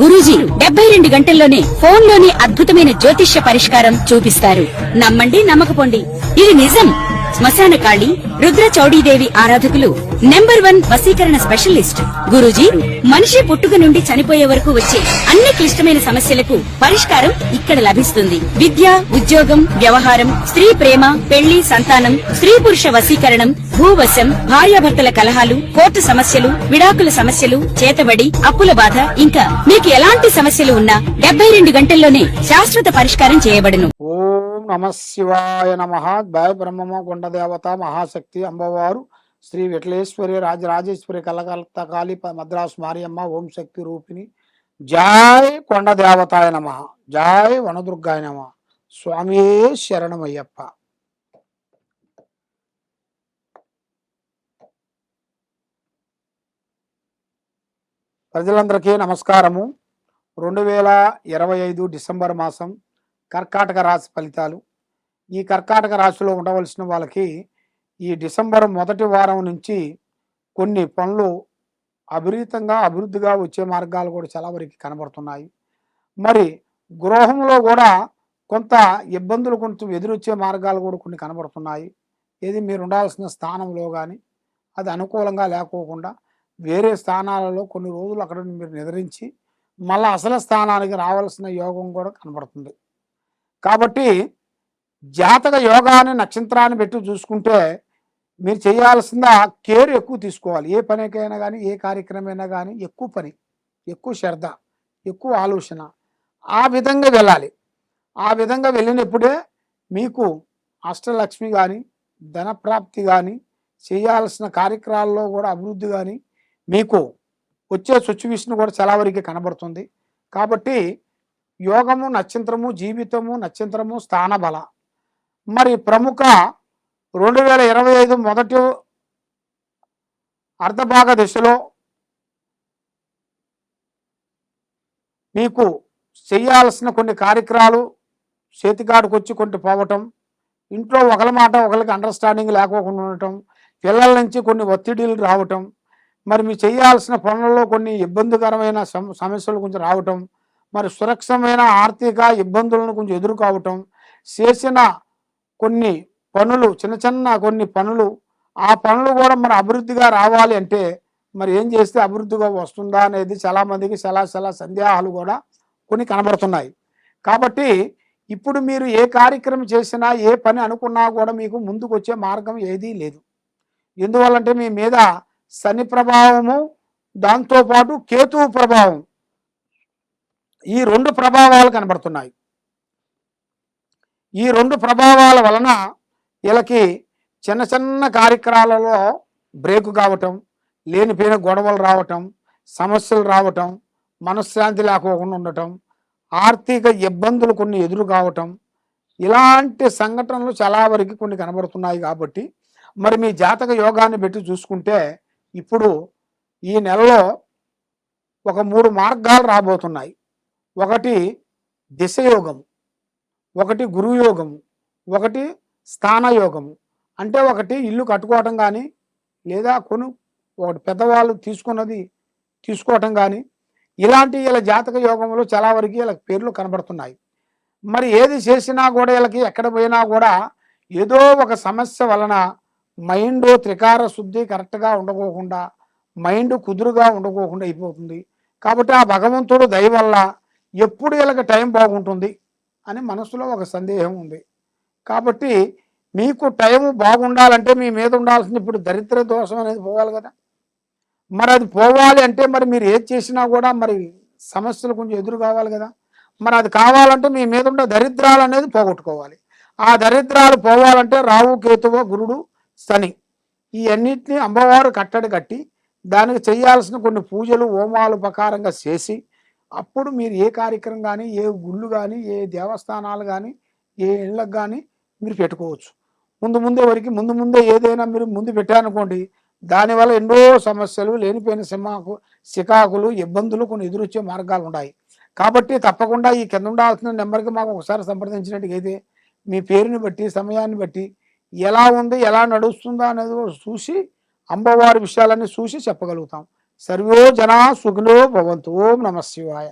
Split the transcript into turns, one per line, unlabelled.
గురూజీ 72 గంటల్లోనే ఫోన్ లోని అద్భుతమైన జ్యోతిష్య పరిష్కారం చూపిస్తారు. నమ్మండి, నమ్మకపోండి, ఇది నిజం. శ్మశాన కాళి రుద్ర చౌడీదేవి ఆరాధకులు నంబర్ 1 వశీకరణ స్పెషలిస్ట్. గురూజీ మనిషి పుట్టుక నుండి చనిపోయే వరకు వచ్చే అన్ని క్లిష్టమైన సమస్యలకు పరిష్కారం ఇక్కడ లభిస్తుంది. విద్య, ఉద్యోగం, వ్యవహారం, స్త్రీ ప్రేమ, పెళ్లి, సంతానం, స్త్రీ పురుష వశీకరణం, భూవశం, భార్యాభర్తల కలహాలు, కోర్టు సమస్యలు, విడాకుల సమస్యలు, చేతబడి, అప్పుల బాధ, ఇంకా మీకు ఎలాంటి సమస్యలు ఉన్నా 72 గంటల్లోనే శాశ్వత పరిష్కారం చేయబడును.
ఓం నమ శివాయ నమః. ద్వయ బ్రహ్మమ కొండ దేవత మహాశక్తి అమ్మవారు శ్రీ విఠలేశ్వరి రాజరాజేశ్వరి కలకత్తా కాళీ మద్రాసు మారియమ్మ ఓం శక్తి రూపిణి. జై కొండ దేవతాయ నమః. జై వనదుర్గాయ నమః. స్వామియే శరణమయ్యప్ప. ప్రజలందరికీ నమస్కారము. 2025 డిసెంబర్ మాసం కర్కాటక రాశి ఫలితాలు. ఈ కర్కాటక రాశిలో ఉండవలసిన వాళ్ళకి ఈ డిసెంబర్ మొదటి వారం నుంచి కొన్ని పనులు అభివృద్ధిగా వచ్చే మార్గాలు కూడా చాలా వరకు కనబడుతున్నాయి. మరి గృహంలో కూడా కొంత ఇబ్బందులు కొంచెం ఎదురొచ్చే మార్గాలు కూడా కొన్ని కనబడుతున్నాయి. ఏది మీరు ఉండాల్సిన స్థానంలో కానీ అది అనుకూలంగా లేకోకుండా వేరే స్థానాలలో కొన్ని రోజులు అక్కడ మీరు నిద్రించి మళ్ళీ అసలు స్థానానికి రావాల్సిన యోగం కూడా కనబడుతుంది. కాబట్టి జాతక యోగాన్ని నక్షత్రాన్ని పెట్టి చూసుకుంటే మీరు చేయాల్సిన కేర్ ఎక్కువ తీసుకోవాలి. ఏ పనికైనా కానీ ఏ కార్యక్రమైనా కానీ ఎక్కువ పని, ఎక్కువ శ్రద్ధ, ఎక్కువ ఆలోచన, ఆ విధంగా వెళ్ళాలి. ఆ విధంగా వెళ్ళినప్పుడే మీకు అష్టలక్ష్మి కానీ ధనప్రాప్తి కానీ చేయాల్సిన కార్యక్రమాల్లో కూడా అభివృద్ధి కానీ మీకు వచ్చే సిచ్యువేషన్ కూడా చాలా వరకు కనబడుతుంది. కాబట్టి యోగము నక్షత్రము, జీవితము నక్షత్రము, స్థాన బల. మరి ప్రముఖ 2025 మొదటి అర్ధభాగ దశలో మీకు చేయాల్సిన కొన్ని కార్యక్రమాలు చేతికాడికి వచ్చి కొన్ని పోవటం, ఇంట్లో ఒకరి మాట ఒకరికి అండర్స్టాండింగ్ లేకోకుండా ఉండటం, పిల్లల నుంచి కొన్ని ఒత్తిడిలు రావటం, మరి మీరు చేయాల్సిన పనులలో కొన్ని ఇబ్బందికరమైన సమస్యలు కొంచెం రావటం, మరి సురక్షమైన ఆర్థిక ఇబ్బందులను కొంచెం ఎదుర్కోవటం, చేసిన కొన్ని పనులు చిన్న కొన్ని పనులు, ఆ పనులు కూడా మరి అభివృద్ధిగా రావాలి అంటే మరి ఏం చేస్తే అభివృద్ధిగా వస్తుందా అనేది చాలామందికి చాలా సందేహాలు కూడా కొన్ని కనబడుతున్నాయి. కాబట్టి ఇప్పుడు మీరు ఏ కార్యక్రమం చేసినా ఏ పని అనుకున్నా కూడా మీకు ముందుకు వచ్చే మార్గం ఏదీ లేదు. ఎందువల్లంటే మీ మీద శని ప్రభావము, దాంతోపాటు కేతువు ప్రభావం, ఈ 2 ప్రభావాలు కనబడుతున్నాయి. ఈ 2 ప్రభావాల వలన వీళ్ళకి చిన్న కార్యక్రమాలలో బ్రేక్ కావటం, లేనిపోయిన గొడవలు రావటం, సమస్యలు రావటం, మనశ్శాంతి లేకోకుండా ఉండటం, ఆర్థిక ఇబ్బందులు కొన్ని ఎదురు కావటం, ఇలాంటి సంఘటనలు చాలా వరకు కొన్ని కనబడుతున్నాయి. కాబట్టి మరి మీ జాతక యోగాన్ని పెట్టి చూసుకుంటే ఇప్పుడు ఈ నెలలో ఒక 3 మార్గాలు రాబోతున్నాయి. ఒకటి దిశయోగము, ఒకటి గురుయోగము, ఒకటి స్థానయోగము. అంటే ఒకటి ఇల్లు కట్టుకోవటం కానీ లేదా ఒకటి పెద్దవాళ్ళు తీసుకోవటం కానీ ఇలాంటి వీళ్ళ జాతక యోగంలో చాలా వరకు వీళ్ళకి పేర్లు కనబడుతున్నాయి. మరి ఏది చేసినా కూడా వీళ్ళకి ఎక్కడ పోయినా కూడా ఏదో ఒక సమస్య వలన మైండ్ త్రికార శుద్ధి కరెక్ట్గా ఉండకోకుండా, మైండ్ కుదురుగా ఉండకోకుండా అయిపోతుంది. కాబట్టి ఆ భగవంతుడు దయ వల్ల ఎప్పుడు వీళ్ళకి టైం బాగుంటుంది అని మనసులో ఒక సందేహం ఉంది. కాబట్టి మీకు టైం బాగుండాలంటే మీ మీద ఉండాల్సింది ఇప్పుడు దరిద్ర దోషం అనేది పోవాలి కదా. మరి అది పోవాలి అంటే మరి మీరు ఏది చేసినా కూడా మరి సమస్యలు కొంచెం ఎదురు కావాలి కదా. మరి అది కావాలంటే మీ మీద ఉండే దరిద్రాలు అనేది పోగొట్టుకోవాలి. ఆ దరిద్రాలు పోవాలంటే రావు, కేతువు, గురుడు, శని, ఈ అన్నిటినీ అమ్మవారు కట్టడి కట్టి దానికి చేయాల్సిన కొన్ని పూజలు హోమాలు ప్రకారంగా చేసి అప్పుడు మీరు ఏ కార్యక్రమం కానీ ఏ గుళ్ళు కానీ ఏ దేవస్థానాలు కానీ ఏ ఇళ్ళకు కానీ మీరు పెట్టుకోవచ్చు. ముందే ఏదైనా మీరు ముందు పెట్టారనుకోండి, దానివల్ల ఎన్నో సమస్యలు, లేనిపోయిన సికాకులు, ఇబ్బందులు కొన్ని ఎదురొచ్చే మార్గాలు ఉన్నాయి. కాబట్టి తప్పకుండా ఈ కింద ఉండాల్సిన నెంబర్కి మాకు ఒకసారి సంప్రదించినట్టుగా అయితే మీ పేరుని బట్టి సమయాన్ని బట్టి ఎలా ఉంది ఎలా నడుస్తుందా అనేది చూసి అమ్మవారి విషయాలన్నీ చూసి చెప్పగలుగుతాం. సర్వే జనా సుఖినో భవంతు. ఓం నమ శివాయ.